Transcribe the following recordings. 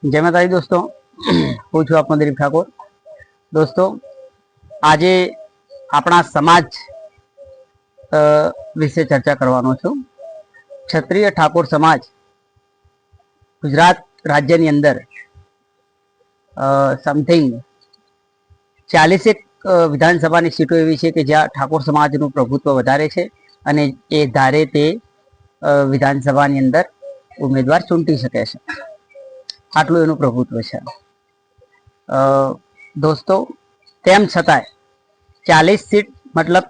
जय माता दी दोस्तों, હું છું આપનો દિલીપ ઠાકોર। દોસ્તો, આજે આપણા સમાજ વિશે ચર્ચા કરવાનો છું। ક્ષત્રિય ઠાકોર સમાજ ગુજરાત રાજ્યની અંદર સમથિંગ 40 વિધાનસભાની સીટો એવી છે કે જ્યાં ઠાકોર સમાજનું પ્રભુત્વ વધારે છે અને એ ધારે તે વિધાનસભાની અંદર ઉમેદવાર ચૂંટી શકે છે। આટલું એનું પ્રભુત્વ છે। દોસ્તો, તેમ છતાંય 40 સીટ મતલબ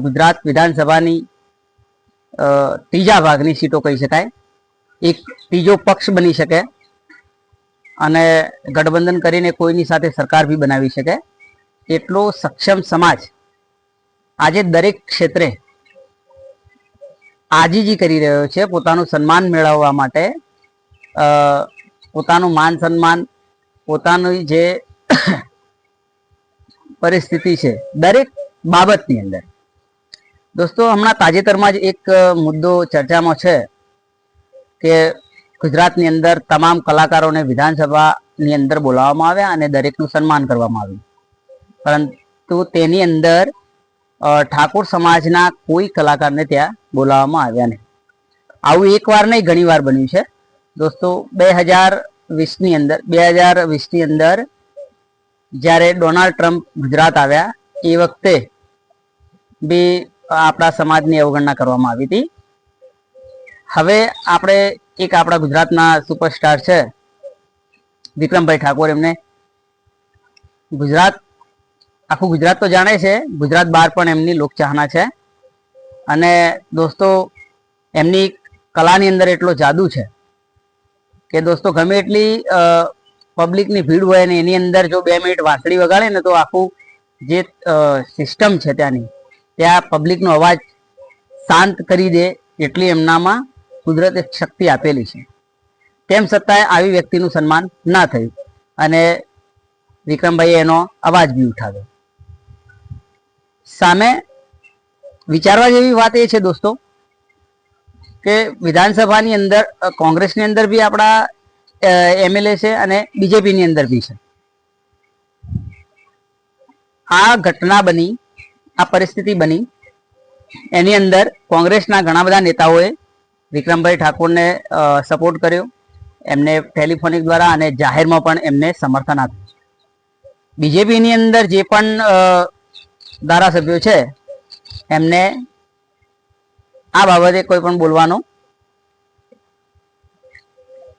ગુજરાત વિધાનસભાની ત્રીજા ભાગની સીટો કહી શકાય। એક ત્રીજો પક્ષ બની શકે અને ગઠબંધન કરીને કોઈની સાથે સરકાર બી બનાવી શકે એટલો સક્ષમ સમાજ આજે દરેક ક્ષેત્રે આજીજી કરી રહ્યો છે। પોતાનું સન્માન મેળવવા માટે પોતાનું માન સન્માન, પોતાની જે પરિસ્થિતિ છે દરેક બાબતની અંદર। દોસ્તો, હમણાં તાજેતરમાં જ એક મુદ્દો ચર્ચામાં છે કે ગુજરાતની અંદર તમામ કલાકારોને વિધાનસભાની અંદર બોલાવવામાં આવ્યા અને દરેકનું સન્માન કરવામાં આવ્યું, પરંતુ તેની અંદર ઠાકોર સમાજના કોઈ કલાકારને ત્યાં બોલાવવામાં આવ્યા નહીં। આવું એક વાર નહીં, ઘણી વાર બન્યું છે। દોસ્તો, 2020ની અંદર જ્યારે ડોનાલ્ડ ટ્રમ્પ ગુજરાત આવ્યા એ વખતે બી આપણા સમાજની અવગણના કરવામાં આવી હતી। હવે આપણે એક આપણા ગુજરાતના સુપરસ્ટાર છે વિક્રમભાઈ ઠાકોર, એમને આખું ગુજરાત તો જાણે છે, ગુજરાત બહાર પણ એમની લોકચાહના છે। અને દોસ્તો, એમની કલાની અંદર એટલો જાદુ છે કે દોસ્તો ગમે એટલી પબ્લિકની ભીડ હોય ને એની અંદર જો 2 મિનિટ વાંસળી વગાડે ને તો આખું જે સિસ્ટમ છે ત્યાં પબ્લિકનો અવાજ શાંત કરી દે એટલી એમનામાં કુદરતે શક્તિ આપેલી છે। તેમ છતાંય આવી વ્યક્તિનું સન્માન ના થયું અને વિક્રમભાઈએ એનો અવાજ બી ઉઠાવ્યો। સામે વિચારવા જેવી વાત એ છે દોસ્તો કે વિધાનસભાની અંદર કોંગ્રેસની અંદર બી આપણા એમએલએ છે અને બીજેપીની અંદર બી છે। આ ઘટના બની, આ પરિસ્થિતિ બની, એની અંદર કોંગ્રેસના ઘણા બધા નેતાઓએ વિક્રમભાઈ ઠાકોરને સપોર્ટ કર્યો, એમને ટેલિફોનિક દ્વારા અને જાહેરમાં પણ એમને સમર્થન આપ્યું। બીજેપીની અંદર જે પણ ધારાસભ્યો છે એમને આ બાબતે કોઈ પણ બોલવાનું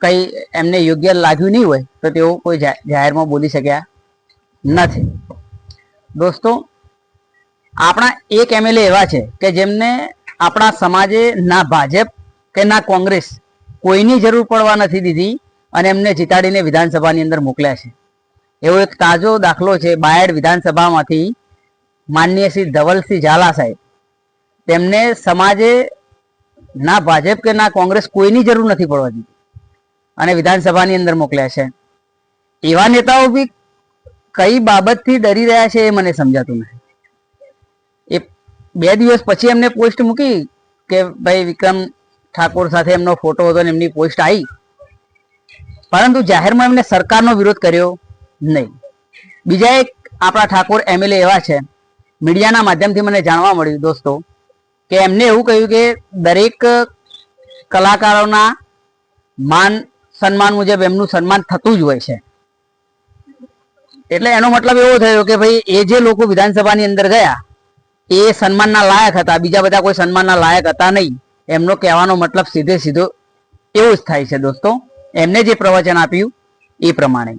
કંઈ એમને યોગ્ય લાગ્યું નહીં હોય તો તેઓ કોઈ જાહેરમાં બોલી શક્યા નથી। દોસ્તો, આપણા એક એમએલએ એવા છે કે જેમને આપણા સમાજે ના ભાજપ કે ના કોંગ્રેસ કોઈની જરૂર પડવા નથી દીધી અને એમને જીતાડીને વિધાનસભાની અંદર મોકલ્યા છે। એવો એક તાજો દાખલો છે બાયડ વિધાનસભામાંથી માનનીય શ્રી ધવલસિંહ ઝાલા સાહેબ। તેમને સમાજે ના ભાજપ કે ના કોંગ્રેસ કોઈની જરૂર નથી પડવા દીધી અને વિધાનસભાની અંદર મોકલ્યા છે। એવા નેતાઓ બી કઈ બાબતથી ડરી રહ્યા છે એ મને સમજાતું નથી। એ 2 દિવસ પછી એમને પોસ્ટ મૂકી કે ભાઈ વિક્રમ ઠાકોર સાથે એમનો ફોટો હતો ને એમની પોસ્ટ આવી, પરંતુ જાહેરમાં એમને સરકારનો વિરોધ કર્યો નહીં। બીજા એક આપણા ઠાકોર એમએલએ એવા છે, મીડિયાના માધ્યમથી મને જાણવા મળ્યું દોસ્તો, કે એમને એવું કહ્યું કે દરેક કલાકારોના માન સન્માન મુજબ એમનું સન્માન થતું જ હોય છે। એટલે એનો મતલબ એવો થયો કે ભાઈ એ જે લોકો વિધાનસભાની અંદર ગયા એ સન્માનના લાયક હતા, બીજા બધા કોઈ સન્માનના લાયક હતા નહીં। એમનો કહેવાનો મતલબ સીધે સીધો એવું જ થાય છે દોસ્તો। એમને જે પ્રવચન આપ્યું એ પ્રમાણે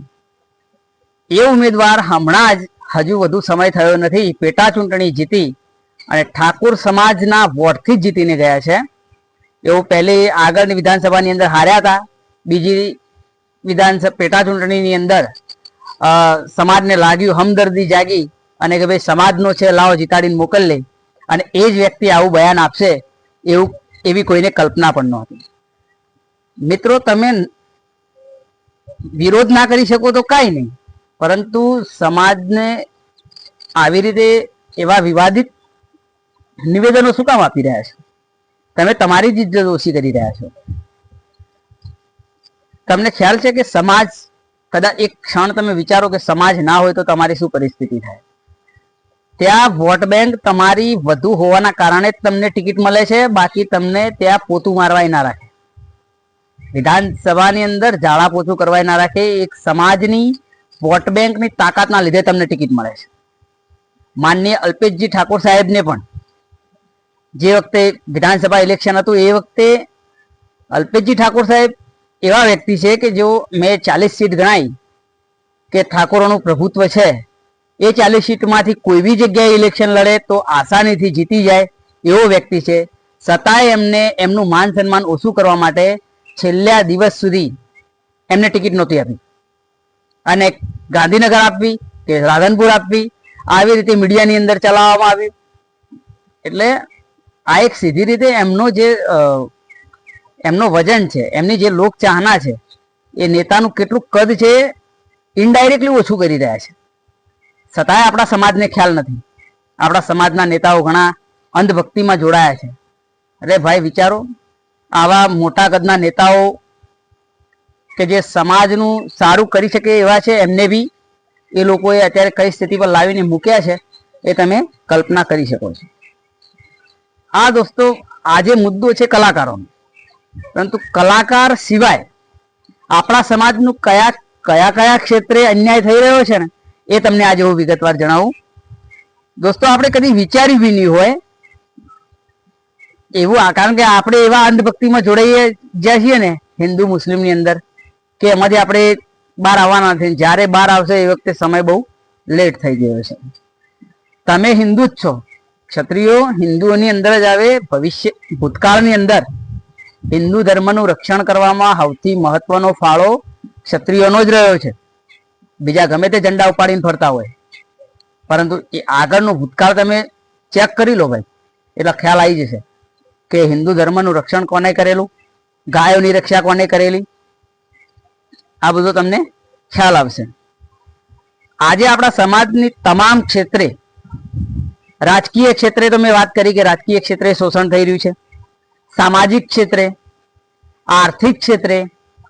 એ ઉમેદવાર હમણાં જ હજુ વધુ સમય થયો નથી, પેટા ચૂંટણી જીતી અને ઠાકોર સમાજના વોટથી જ જીતીને ગયા છે। એવું પહેલી આગળની વિધાનસભાની અંદર હાર્યા હતા, બીજી પેટા ચૂંટણીની અંદર સમાજને લાગ્યું, હમદર્દી જાગી અને કે ભાઈ સમાજનો છે, લાવો જીતાડીને મોકલ લે, અને એ જ વ્યક્તિ આવું બયાન આપશે એવી કોઈને કલ્પના પણ નહોતી। મિત્રો, તમે વિરોધ ના કરી શકો તો કાંઈ નહીં, પરંતુ સમાજને આવી રીતે એવા વિવાદિત નિવેદનો શું કામ આપી રહ્યા છો? તમે તમારી જ ઇજ્જત ઓછી કરી રહ્યા છો। તમને ખ્યાલ છે કે સમાજ, કદાચ એક ક્ષણ તમે વિચારો કે સમાજ ના હોય તો તમારી શું પરિસ્થિતિ થાય? ત્યાં વોટ બેંક તમારી વધુ હોવાના કારણે જ તમને ટિકિટ મળે છે, બાકી તમને ત્યાં પોતું મારવાય ના રાખે, વિધાનસભાની અંદર ઝાડા પોતું કરવાય ના રાખે. એક સમાજની વોટ બેંકની તાકાતના લીધે તમને ટિકિટ મળે છે. માનનીય અલ્પેશજી ઠાકોર સાહેબને પણ જે વખતે વિધાનસભા ઇલેક્શન હતું એ વખતે અલ્પેશજી ઠાકોર સાહેબ એવા વ્યક્તિ છે કે જો મેં 40 સીટ ગણાઈ કે ઠાકોરોનું પ્રભુત્વ છે, એ 40 સીટમાંથી કોઈ બી જગ્યાએ ઇલેક્શન લડે તો આસાનીથી જીતી જાય એવો વ્યક્તિ છે. છતાંય એમને એમનું માન સન્માન ઓછું કરવા માટે છેલ્લા દિવસ સુધી એમને ટિકિટ નહોતી આપી, અને ગાંધીનગર આપવી કે રાધનપુર આપવી, આવી રીતે મીડિયાની અંદર ચલાવવામાં આવ્યું. એટલે આ એક સીધી રીતે એમનો વજન છે, એમની જે લોક ચાહના છે, એ નેતાનું કેટલું કદ છે ઇનડાયરેક્ટલી ઓછું કરી રહ્યા છે. છતાંય આપણા સમાજને ખ્યાલ નથી. આપણા સમાજના નેતાઓ ઘણા અંધભક્તિમાં જોડાયા છે. અરે ભાઈ વિચારો, આવા મોટા કદના નેતાઓ કે જે સમાજનું સારું કરી શકે એવા છે, એમને બી એ લોકોએ અત્યારે કઈ સ્થિતિ પર લાવીને મૂક્યા છે એ તમે કલ્પના કરી શકો છો. આ દોસ્તો આજે મુદ્દો છે કલાકારોનો, પરંતુ કલાકાર સિવાય આપણા સમાજનું કયા કયા ક્ષેત્રે અન્યાય થઈ રહ્યો છે ને એ તમને આજે હું વિગતવાર જણાવું. દોસ્તો આપણે કદી વિચાર્યું બી નહીં હોય એવું, કારણ કે આપણે એવા અંધભક્તિમાં જોડાઈએ જ્યાં છીએ ને હિન્દુ મુસ્લિમની અંદર, કે એમાંથી આપણે બહાર આવવાના નથી. જ્યારે બહાર આવશે એ વખતે સમય બહુ લેટ થઈ ગયો છે. તમે હિન્દુ જ છો, ક્ષત્રિયો હિન્દુઓની અંદર જ આવે. ભૂતકાળની અંદર હિન્દુ ધર્મનું રક્ષણ કરવામાં સૌથી મહત્વનો ફાળો ક્ષત્રિયોનો જ રહ્યો છે. બીજા ગમે તે ઝંડા ઉપાડીને ફરતા હોય, પરંતુ એ આગળનો ભૂતકાળ તમે ચેક કરી લો ભાઈ, એટલે ખ્યાલ આવી જશે કે હિન્દુ ધર્મનું રક્ષણ કોને કરેલું, ગાયોની રક્ષા કોને કરેલી, આ બધું તમને ખ્યાલ આવશે. આજે આપણા સમાજની તમામ ક્ષેત્રે, રાજકીય ક્ષેત્રે તો મેં વાત કરી કે રાજકીય ક્ષેત્રે શોષણ થઈ રહ્યું છે, સામાજિક ક્ષેત્રે, આર્થિક ક્ષેત્રે,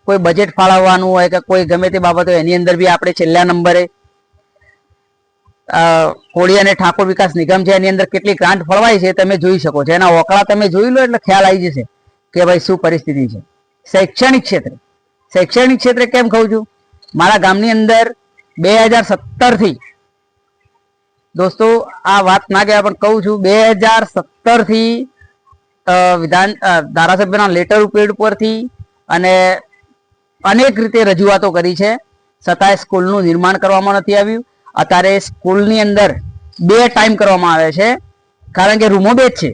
કોઈ બજેટ ફાળવવાનું હોય કે કોઈ ગમે તે બાબત હોય એની અંદર બી આપણે છેલ્લા નંબરે. કોળી અને ઠાકોર વિકાસ નિગમ છે, એની અંદર કેટલી ગ્રાન્ટ ફળવાય છે તમે જોઈ શકો છો. એના ઓકળા તમે જોઈ લો એટલે ખ્યાલ આવી જશે કે ભાઈ શું પરિસ્થિતિ છે. શૈક્ષણિક ક્ષેત્રે કેમ કહું છું, મારા ગામની અંદર 2017 થી દોસ્તો આ વાત ના કહેવાય પણ કહું છું, 2017 થી ધારાસભ્યના લેટર પેડ પરથી અને અનેક રીતે રજૂઆતો કરી છે, છતાંય સ્કૂલનું નિર્માણ કરવામાં નથી આવ્યું. અત્યારે સ્કૂલની અંદર 2 ટાઈમ કરવામાં આવે છે, કારણ કે રૂમો 2 જ છે.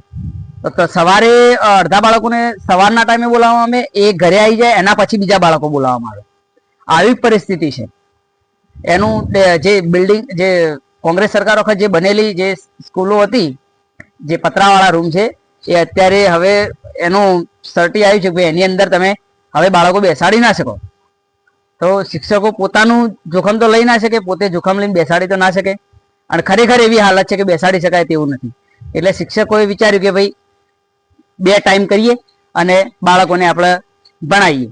તો સવારે અડધા બાળકોને સવારના ટાઈમે બોલાવવામાં આવે, એ ઘરે આવી જાય, એના પછી બીજા બાળકો બોલાવવામાં આવે. આવી પરિસ્થિતિ છે. એનું જે બિલ્ડિંગ, જે કોંગ્રેસ સરકાર વખત જે બનેલી જે સ્કૂલો હતી, જે પતરાવાળા રૂમ છે, એ અત્યારે હવે એનું સર્ટી આવ્યું છે કે એની અંદર તમે હવે બાળકો બેસાડી ના શકો. તો શિક્ષકો પોતાનું જોખમ તો લઈ ના શકે, પોતે જોખમ લઈને બેસાડી તો ના શકે, અને ખરેખર એવી હાલત છે કે બેસાડી શકાય તેવું નથી. એટલે શિક્ષકોએ વિચાર્યું કે ભાઈ 2 ટાઈમ કરીએ અને બાળકોને આપણે ભણાવીએ,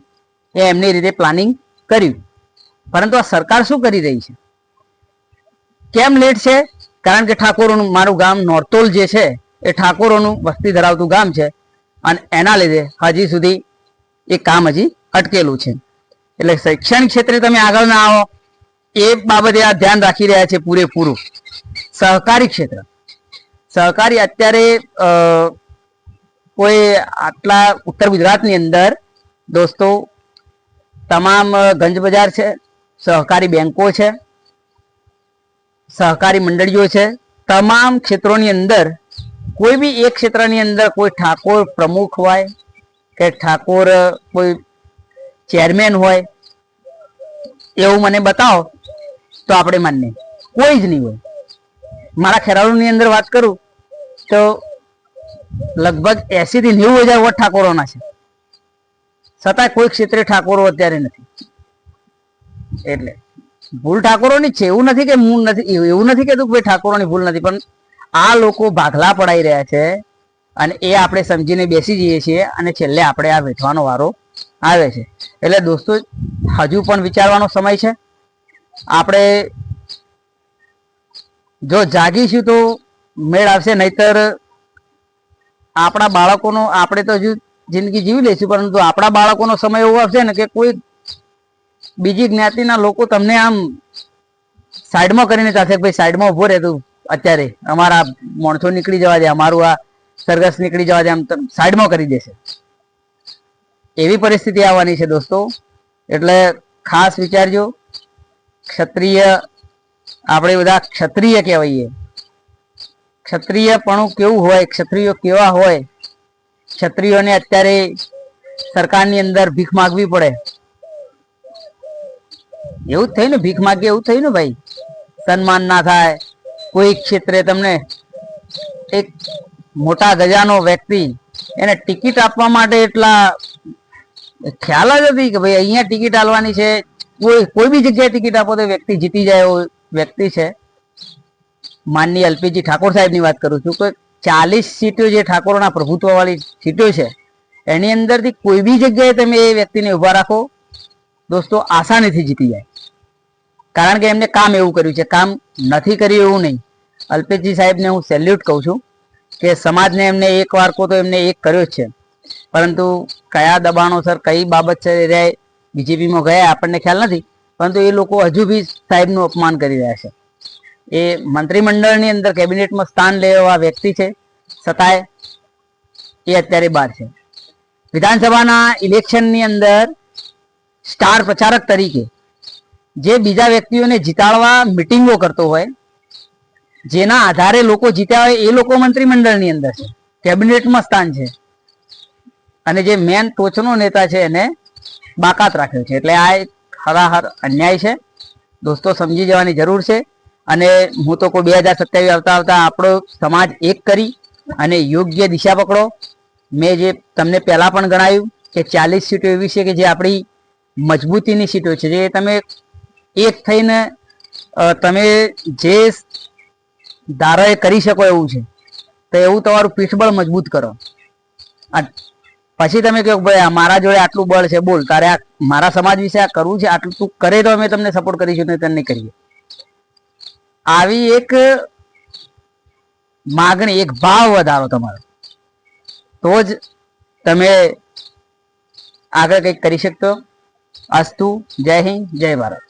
એ એમની રીતે પ્લાનિંગ કર્યું. પરંતુ આ સરકાર શું કરી રહી છે? કેમ લેટ છે? કારણ કે ઠાકોરોનું, મારું ગામ નોરતોલ જે છે એ ઠાકોરોનું વસ્તી ધરાવતું ગામ છે, અને એના લીધે હજી સુધી એ કામ હજી અટકેલું છે. એટલે શૈક્ષણિક ક્ષેત્રે તમે આગળ ના આવો એ બાબતે આ ધ્યાન રાખી રહ્યા છે પૂરેપૂરું. સહકારી ક્ષેત્ર, સહકારી અત્યારે કોઈ આટલા ઉત્તર ગુજરાતની અંદર દોસ્તો તમામ ગંજ બજાર છે, સહકારી બેંકો છે, સહકારી મંડળીઓ છે. તમામ ક્ષેત્રોની અંદર કોઈ બી એક ક્ષેત્રની અંદર કોઈ ઠાકોર પ્રમુખ હોય કે ઠાકોર કોઈ ચેરમેન હોય એવું મને બતાવો તો આપણે માનીએ, કોઈ જ નહીં હોય. મારા ખેરાલુની અંદર વાત કરું તો લગભગ 80 થી 90 હજાર વોટ ઠાકોરોના છે, છતાં કોઈ ક્ષેત્રે ઠાકોરો અત્યારે નથી. એટલે ભૂલ ઠાકોરોની છે, એવું નથી કે હું નથી, એવું નથી કહેતું કે ઠાકોરોની ભૂલ નથી, પણ આ લોકો ભાગલા પડાઈ રહ્યા છે, અને એ આપણે સમજીને બેસી જઈએ છીએ, અને છેલ્લે આપણે આ વેઠવાનો વારો આવે છે. એટલે દોસ્તો હજુ પણ વિચારવાનો સમય છે. આપણે જો જાગીશું તો મેળ આવશે, નહીતર આપણા બાળકોનો, આપણે તો હજુ જિંદગી જીવી લઈશું, પરંતુ આપણા બાળકોનો સમય એવો આવશે ને કે કોઈ બીજી જ્ઞાતિના લોકો તમને આમ સાઈડમાં કરીને ચાલશે, ભાઈ સાઈડમાં ઉભો રહે તું, અત્યારે અમારા માણસો નીકળી જવા દે, અમારું આ સરઘસ નીકળી જવા દે, આમ સાઈડમાં કરી દેશે. એવી પરિસ્થિતિ આવવાની છે દોસ્તો. એટલે ખાસ વિચારજો. ક્ષત્રિય, આપણે બધા ક્ષત્રિય કહેવાઈએ. ક્ષત્રિયપણું કેવું હોય, ક્ષત્રિયો કેવા હોય, ક્ષત્રિયોને અત્યારે સરકારની અંદર ભીખ માગવી પડે. એવું જ થયું ને, ભીખ માગી એવું થયું ને ભાઈ, સન્માન ના થાય. કોઈ ક્ષેત્રે તમને એક મોટા ગજાનો વ્યક્તિ, એને ટિકિટ આપવા માટે એટલા ખ્યાલ જ હતી કે ભાઈ અહીંયા ટિકિટ આલવાની છે, કોઈ બી જગ્યાએ ટિકિટ આપો તો વ્યક્તિ જીતી જાય એવો વ્યક્તિ છે. માનનીય અલ્પેશજી ઠાકોર સાહેબની વાત કરું છું. કોઈ 40 સીટો જે ઠાકોરના પ્રભુત્વ વાળી સીટો છે, એની અંદરથી કોઈ બી જગ્યાએ તમે એ વ્યક્તિને ઉભા રાખો દોસ્તો, આસાનીથી જીતી જાય. કારણ કે એમને કામ એવું કર્યું છે. કામ નથી કર્યું એવું નહીં. અલ્પેશજી સાહેબને હું સેલ્યુટ કહું છું કે સમાજને એમને એક વાર કહો તો એમને એક કર્યો જ છે. પરંતુ કયા દબાણોસર કઈ બાબત છે એ બીજેપીમાં ગયા આપણને ખ્યાલ નથી, પરંતુ એ લોકો હજુ બી સાહેબનું અપમાન કરી રહ્યા છે. એ મંત્રીમંડળની અંદર કેબિનેટમાં સ્થાન લે એવા વ્યક્તિ છે, છતાંય એ અત્યારે બહાર છે. વિધાનસભાના ઇલેક્શનની અંદર સ્ટાર પ્રચારક તરીકે જે બીજા વ્યક્તિઓને જીતાડવા મિટિંગો કરતો હોય, જેના આધારે લોકો જીત્યા હોય, એ લોકો મંત્રીમંડળની અંદર છે, કેબિનેટમાં સ્થાન છે, અને જે મેન ટોચનો નેતા છે એને બાકાત રાખ્યો છે. એટલે આ એક હરાહર અન્યાય છે દોસ્તો, સમજી જવાની જરૂર છે. અને હું તો કોઈ 2027 આવતા આપણો સમાજ એક કરી અને યોગ્ય દિશા પકડો. મેં જે તમને પહેલા પણ ગણાવ્યું કે 40 સીટો એવી છે કે જે આપણી મજબૂતીની સીટો છે, જે તમે એક થઈને તમે જે ધારો એ કરી શકો એવું છે. તો એવું તમારું પીઠબળ મજબૂત કરો. પછી તમે કહો ભાઈ મારા જોડે આટલું બળ છે, બોલ તારે આ મારા સમાજ વિશે આ કરવું છે, આટલું તું કરે તો અમે તમને સપોર્ટ કરીશું, નહીં નહીં કરીએ. આવી એક માગણી, એક ભાવ વધારો તમારો, તો જ તમે આગળ કંઈક કરી શકતો. અસ્તુ. જય હિન્દ, જય ભારત.